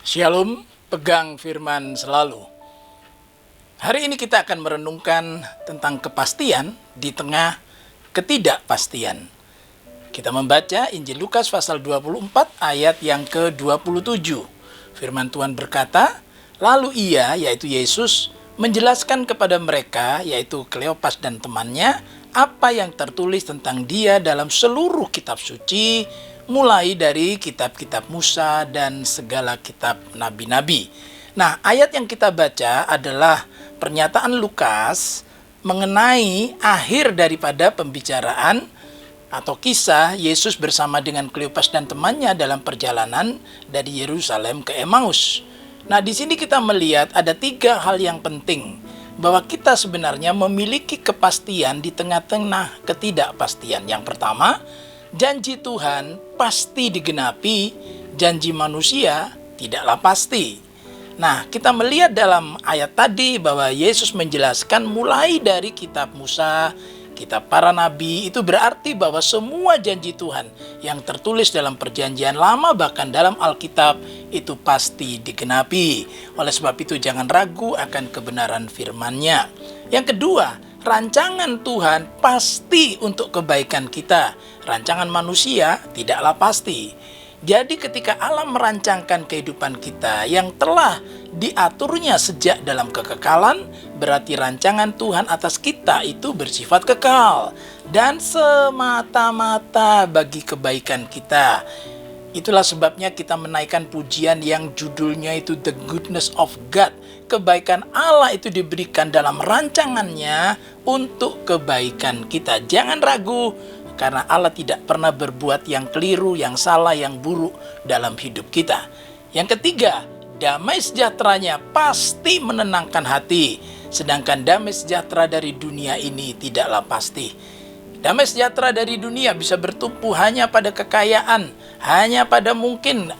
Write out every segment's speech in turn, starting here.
Shalom, pegang firman selalu. Hari ini kita akan merenungkan tentang kepastian di tengah ketidakpastian. Kita membaca Injil Lukas pasal 24 ayat yang ke-27. Firman Tuhan berkata, lalu ia, yaitu Yesus, menjelaskan kepada mereka, yaitu Kleopas dan temannya, apa yang tertulis tentang dia dalam seluruh kitab suci, mulai dari kitab-kitab Musa dan segala kitab nabi-nabi. Nah, ayat yang kita baca adalah pernyataan Lukas mengenai akhir daripada pembicaraan atau kisah Yesus bersama dengan Kleopas dan temannya dalam perjalanan dari Yerusalem ke Emmaus. Nah, di sini kita melihat ada 3 hal yang penting, bahwa kita sebenarnya memiliki kepastian di tengah-tengah ketidakpastian. Yang pertama, janji Tuhan pasti digenapi, janji manusia tidaklah pasti. Nah, kita melihat dalam ayat tadi bahwa Yesus menjelaskan mulai dari kitab Musa, kitab para nabi, itu berarti bahwa semua janji Tuhan yang tertulis dalam perjanjian lama bahkan dalam Alkitab itu pasti digenapi. Oleh sebab itu jangan ragu akan kebenaran firman-Nya. Yang kedua, rancangan Tuhan pasti untuk kebaikan kita. Rancangan manusia tidaklah pasti. Jadi ketika Allah merancangkan kehidupan kita yang telah diaturnya sejak dalam kekekalan, berarti rancangan Tuhan atas kita itu bersifat kekal dan semata-mata bagi kebaikan kita. Itulah sebabnya kita menaikkan pujian yang judulnya itu The Goodness of God. Kebaikan Allah itu diberikan dalam rancangannya untuk kebaikan kita. Jangan ragu, karena Allah tidak pernah berbuat yang keliru, yang salah, yang buruk dalam hidup kita. Yang ketiga, damai sejahteranya pasti menenangkan hati. Sedangkan damai sejahtera dari dunia ini tidaklah pasti. Damai sejahtera dari dunia bisa bertumpu hanya pada kekayaan, hanya pada mungkin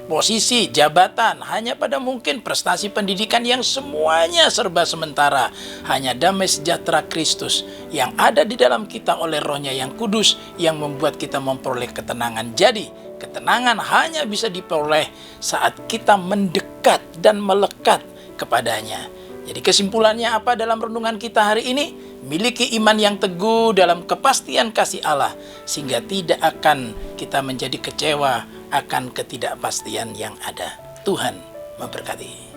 posisi, jabatan, hanya pada mungkin prestasi pendidikan yang semuanya serba sementara. Hanya damai sejahtera Kristus yang ada di dalam kita oleh Roh-Nya yang kudus yang membuat kita memperoleh ketenangan. Jadi, ketenangan hanya bisa diperoleh saat kita mendekat dan melekat kepadanya. Jadi kesimpulannya apa dalam renungan kita hari ini? Miliki iman yang teguh dalam kepastian kasih Allah, sehingga tidak akan kita menjadi kecewa akan ketidakpastian yang ada. Tuhan memberkati.